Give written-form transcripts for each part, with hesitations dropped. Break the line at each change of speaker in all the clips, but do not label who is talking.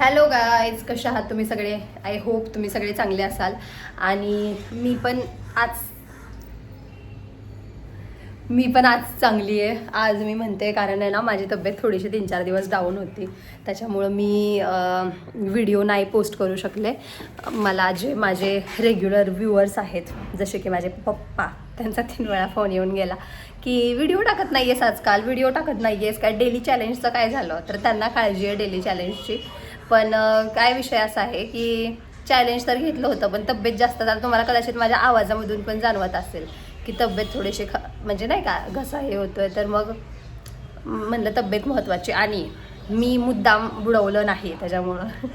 Hello guys, कशा आहात तुम्ही सगळे? आय होप तुम्ही सगळे चांगले असाल. आणि मी पण आज चांगली आहे. आज मी म्हणते कारण आहे ना, माझी तब्येत थोडीशी 3-4 दिवस डाऊन होती. त्याच्यामुळं मी व्हिडिओ नाही पोस्ट करू शकले. मला जे माझे रेग्युलर व्ह्युअर्स आहेत, जसे की माझे पप्पा, त्यांचा 3 वेळा फोन येऊन गेला की व्हिडिओ टाकत नाही आहेस आजकाल, व्हिडिओ टाकत नाही आहेस काय, डेली चॅलेंजचं काय झालं. तर त्यांना काळजी आहे डेली चॅलेंजची. पण काय विषय असा आहे की चॅलेंज तर घेतलं होतं, पण तब्येत जास्त झालं. तुम्हाला कदाचित माझ्या आवाजामधून पण जाणवत असेल की तब्येत थोडीशी म्हणजे नाही का, घसा हे होतोय. तर मग म्हणलं तब्येत महत्त्वाची, आणि मी मुद्दाम बुडवलं नाही. त्याच्यामुळं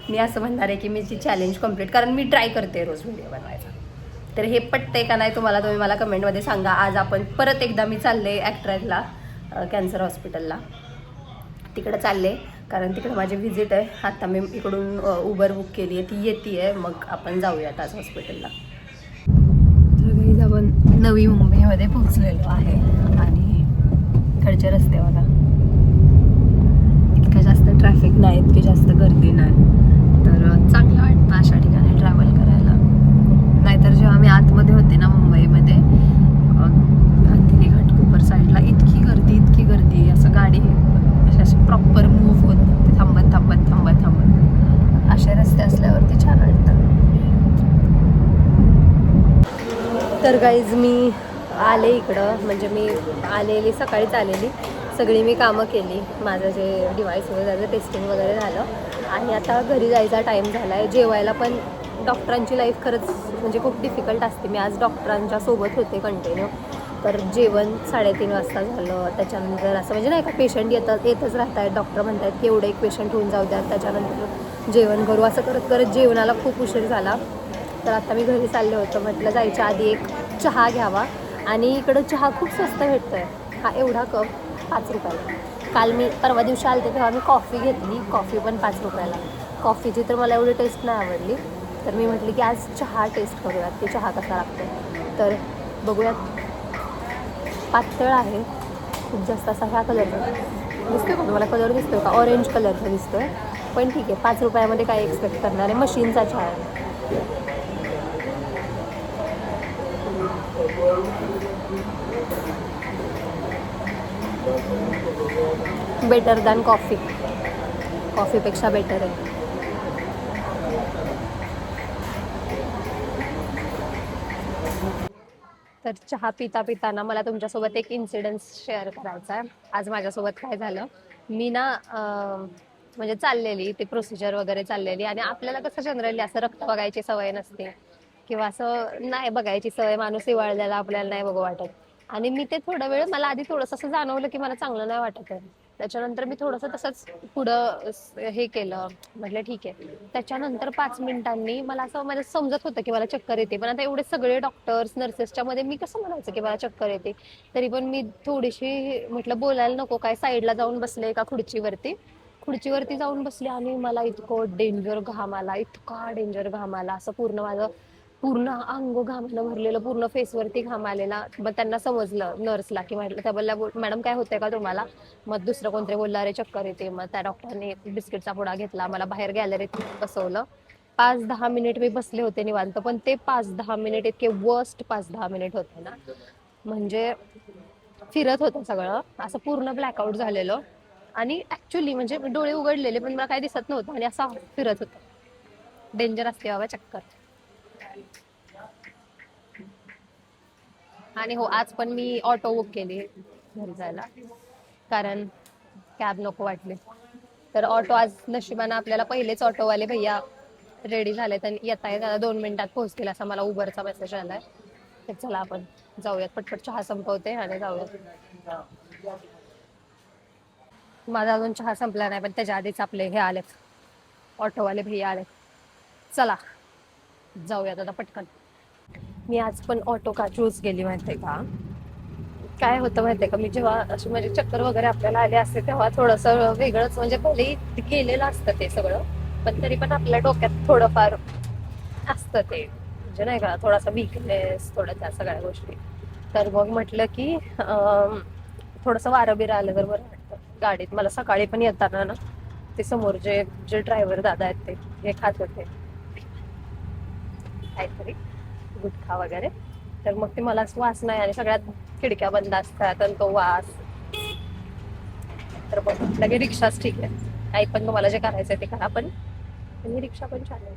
मी असं म्हणणार आहे की मी ती चॅलेंज कंप्लीट, कारण मी ट्राय करते रोज व्हिडिओ बनवायचा. तर हे पटतंय का नाही तुम्हाला, तुम्ही मला कमेंटमध्ये सांगा. आज आपण परत एकदा मी चालले ॲक्ट्रेसला, कॅन्सर हॉस्पिटलला. तिकडं चालले कारण तिकडे माझी व्हिजिट आहे. आता मी इकडून उबर बुक केली आहे, ती येते आहे. मग आपण जाऊयात आज हॉस्पिटलला. तर काही आपण नवी मुंबईमध्ये पोहोचलेलो आहे आणि इकडचे रस्ते बघा, इतकं जास्त ट्रॅफिक नाही, इतकी जास्त गर्दी नाही. तर चांगलं वाटतं अशा ठिकाणी ट्रॅव्हल करायला. नाहीतर जेव्हा मी आतमध्ये होते ना मुंबईमध्ये, अंधेरी घाटकोपर साईडला, इतकी गर्दी, असं गाडी अशी प्रॉपर मूव्ह होत नव्हती, थांबत. असे रस्ते असल्यावरती छान वाटतं. तर गाईज मी आले इकडं, म्हणजे मी आलेली सकाळीच आलेली. सगळी मी कामं केली, माझं जे डिव्हाइस वगैरे त्याचं टेस्टिंग वगैरे झालं. आणि आता घरी जायचा टाईम झाला आहे. जेवायला पण डॉक्टरांची लाईफ खरंच म्हणजे खूप डिफिकल्ट असते. मी आज डॉक्टरांच्या सोबत होते कंटिन्यू. तर जेवण 3:30 वाजता झालं. त्याच्यानंतर असं म्हणजे नाही का, पेशंट येतच राहत आहेत. डॉक्टर म्हणत आहेत की एवढं एक पेशंट होऊन जाऊ द्यात, त्याच्यानंतर जेवण करू. असं करत जेवणाला खूप उशीर झाला. तर आता मी घरी चालले होतं. म्हटलं जायच्या आधी एक चहा घ्यावा. आणि इकडं चहा खूप स्वस्त भेटतो आहे. हा एवढा कप 5 रुपयाला. काल मी परवा दिवशी आलते तेव्हा मी कॉफी घेतली, कॉफी पण 5 रुपयाला. कॉफीची तर मला एवढी टेस्ट नाही आवडली. तर मी म्हटली की आज चहा टेस्ट करूयात, की चहा कसा लागतो. तर बघूयात. पातळ आहे खूप जास्त, असा ह्या कलरचा दिसतोय का तुम्हाला? कलर दिसतोय का? ऑरेंज कलरचा दिसतोय. पण ठीक आहे, 5 रुपयामध्ये काय एक्सपेक्ट करणार आहे. मशीनचा चहा आहे. बेटर दॅन कॉफी, कॉफीपेक्षा बेटर आहे. तर चहा पिताना मला तुमच्यासोबत एक इन्सिडन्स शेअर करायचा आहे. आज माझ्यासोबत काय झालं, मी ना म्हणजे चाललेली ती प्रोसिजर वगैरे चाललेली, आणि आपल्याला कसं जनरली असं रक्त बघायची सवय नसते, किंवा असं नाही बघायची सवय, माणूस इवाळलेला आपल्याला नाही बघू वाटत. आणि मी ते थोडा वेळ, मला आधी थोडंसं असं जाणवलं की मला चांगलं नाही वाटत आहे. त्याच्यानंतर मी थोडंसं तसंच पुढं हे केलं, म्हटलं ठीक आहे. त्याच्यानंतर 5 मिनिटांनी मला असं म्हणजे समजत होतं की मला चक्कर येते. पण आता एवढे सगळे डॉक्टर्स नर्सेसच्या मध्ये मी कसं म्हणायचं की मला चक्कर येते. तरी पण मी थोडीशी म्हटलं बोलायला नको काय, साईडला जाऊन बसले एका खुर्चीवरती जाऊन बसले. आणि मला इतकं डेंजर घाम आला, इतका डेंजर घाम आला, असं पूर्ण माझं पूर्ण अंग घामानं भरलेलं, पूर्ण फेसवरती घाम आलेला. मग त्यांना समजलं नर्सला, की म्हटलं, त्या बोलल्या मॅडम काय होतंय का तुम्हाला? मग दुसरं कोणतरी बोललं अरे चक्कर येते. मग त्या डॉक्टरने बिस्किटचा पुडा घेतला, मला बाहेर गॅलरीत बसवलं. 5-10 मिनिट मी बसले होते निवांत. पण ते 5-10 मिनिट इतके वर्स्ट 5-10 मिनिट होते ना, म्हणजे फिरत होतं सगळं, असं पूर्ण ब्लॅकआउट झालेलं. आणि ऍक्च्युली म्हणजे डोळे उघडलेले पण मला काय दिसत नव्हतं, आणि असं फिरत होतं. डेंजर असते बाबा चक्कर. आणि हो, आज पण मी ऑटो बुक केली घरी जायला, कारण कॅब नको वाटली. तर ऑटो आज नशिबानं आपल्याला पहिलेच ऑटोवाले भैया रेडी झालेत आणि येता येता 2 मिनिटात पोहोचतील असा मला उबरचा मेसेज आलाय. तर चला आपण जाऊयात, पटपट चहा संपवते आणि जाऊयात. माझा अजून चहा संपला नाही, पण त्याच्या आधीच आपले हे आलेत, ऑटोवाले भैया आलेत. चला जाऊयात आता पटकन. मी आज पण ऑटो का चूज केली माहितीये का? काय होतं माहितीये का, मी जेव्हा अशी म्हणजे चक्कर वगैरे आपल्याला आले असते तेव्हा थोडंसं वेगळंच, म्हणजे भलेही गेलेलं असतं ते सगळं, पण तरी पण आपल्या डोक्यात थोडंफार असतं ते, म्हणजे नाही का, थोडासा वीकनेस, थोड्या त्या सगळ्या गोष्टी. तर मग म्हटलं की थोडंसं वारं बिरं आलं तर बरं वाटतं गाडीत. मला सकाळी पण येताना ना ते समोर जे जे ड्रायव्हर दादा आहेत ते हे खात होते काहीतरी गुटखा वगैरे. तर मग ते मलाच वास नाही आणि सगळ्यात खिडक्या बंद असतात आणि तो वास. तर मग लगे रिक्षाच ठीक आहे, काही पण तुम्हाला जे करायचंय ते करा, पण ही रिक्षा पण छान आहे.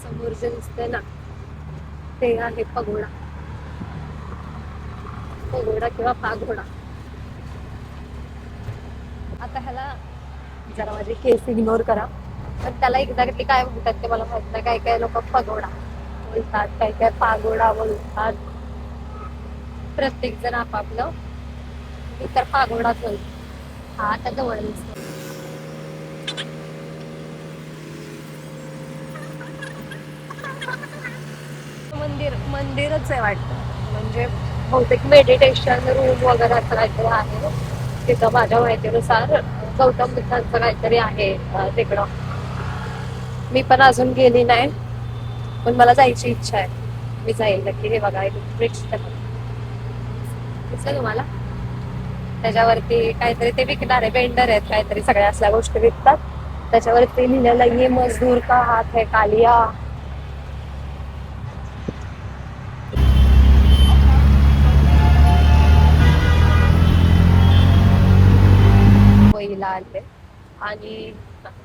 समोर जे दिसतंय ना ते आहे पगोडा. पगोडा किंवा पागोडा. आता ह्याला जरा माझे केस इग्नोर करा, पण त्याला एक्झॅक्टली काय म्हणतात ते मला माहित नाही. काही काही लोक पगोडा बोलतात, काही काही पागोडा बोलतात. प्रत्येक जण आपापलं. मी तर पागोडाच बोलतो. हा आता जवळ दिसतो. मंदिरच आहे वाटतं, म्हणजे बहुतेक मेडिटेशन रूम वगैरे असं काहीतरी आहे तिथं. माझ्या माहितीनुसार गौतम बुद्धांचं काहीतरी आहे तिकडं. मी पण अजून गेली नाही, पण मला जायची इच्छा आहे. मी जाईल नक्की. हे बघा दिसलं तुम्हाला? त्याच्यावरती काहीतरी ते विकणार आहे, वेंडर आहेत काहीतरी, सगळ्या असल्या गोष्टी विकतात. त्याच्यावरती लिहिलेलं ये मजदूर का हात है कालिया. मुंबईला आले आणि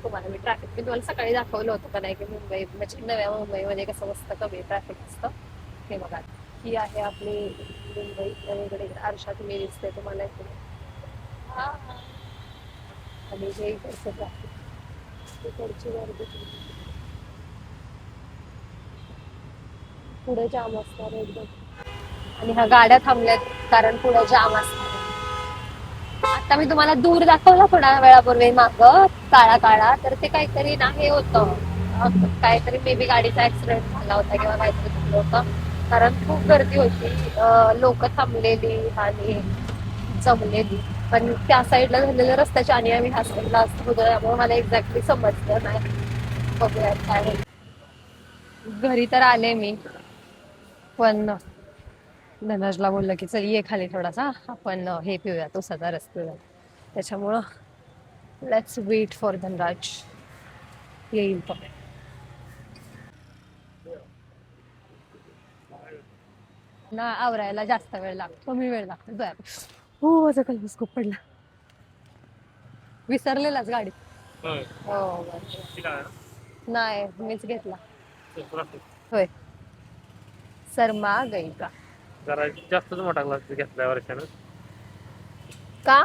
तुम्हाला मी ट्रॅफिक मी तुम्हाला सकाळी दाखवलं होतं का नाही, की मुंबई म्हणजे नव्या मुंबईमध्ये कसं मस्त कमी ट्रॅफिक असतं. हे बघा, ही आहे आपली मुंबई. इकडे आरशात तुम्ही दिसते तुम्हाला इकडे. आणि जे इकडचं ट्रॅफिक, इकडची गर्दी पुढे जाम असणार एकदम. आणि ह्या गाड्या थांबल्यात कारण पुढे जाम असणार. आता मी तुम्हाला दूर दाखवला थोड्या वेळापूर्वी माग काळा काळा, तर ते काहीतरी ना हे होतं, काहीतरी मे बी गाडीचा ऍक्सिडेंट झाला होता किंवा काहीतरी झालं होतं. कारण खूप गर्दी होती, लोक थांबलेली आणि जमलेली. पण त्या साईडला झालेल्या रस्त्याच्या आणि आम्ही ह्या साईडला होतो, त्यामुळे मला एक्झॅक्टली समजलं नाही. बघूयात काय होईल. घरी तर आले मी, पण धनराजला बोललं की चल ये खाली थोडासा आपण हे पिऊया, उसाचा रस पिऊया. त्याच्यामुळं लेट्स वेट फॉर धनराज. येईल पण. ना आवरायला जास्त वेळ लागतो, कमी वेळ लागतो. बर हो, माझा कलस खूप पडला. विसरलेलाच गाडी. हो नाही, मीच घेतला. होय. शर्मा गई का
जरा जास्तच मोठा ग्लास घेतलाय वर्षानं.
का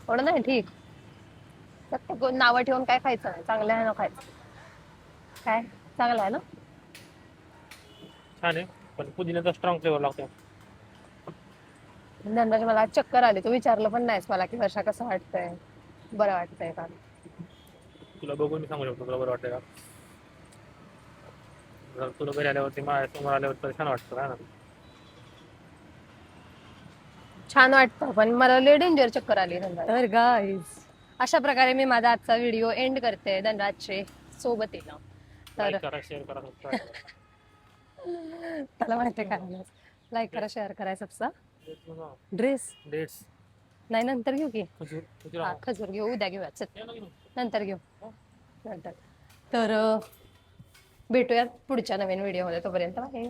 एवढं नाही ठीक. नावं ठेवून काय खायचं नाही, चांगलं आहे ना खायचं. काय चांगलं आहे ना.
छान आहे, पण पुदिन्याचा स्ट्रॉंग फ्लेवर लागतो.
धनराज मला चक्कर आली, तू विचारलं पण नाहीस मला की वर्षा कसं वाटतंय, बरं वाटतंय का.
तुला बघून मी सांगू शकतो तुला बरं वाटतंय का. जर तुला घरी आल्यावरती माझ्या समोर आल्यावर तर छान वाटतं का ना.
छान वाटतं, पण मला लय डेंजर चक्कर आली धनराज. तर गाईज अशा प्रकारे मी माझा आजचा व्हिडिओ एंड करते धनराजचे सोबतीनं. तर
लाईक करा, शेअर करा, सबस्क्राईब करा.
त्याला माहिती काय, लाईक करा, शेअर करा, सबस्क्राईब. ड्रेस
डेट्स
नाही, नंतर घेऊ की.
खजूर
हा खजूर घेऊ, उद्या घेऊया, चल नंतर घेऊ नंतर. तर भेटूया पुढच्या नवीन व्हिडिओमध्ये, तोपर्यंत बाय.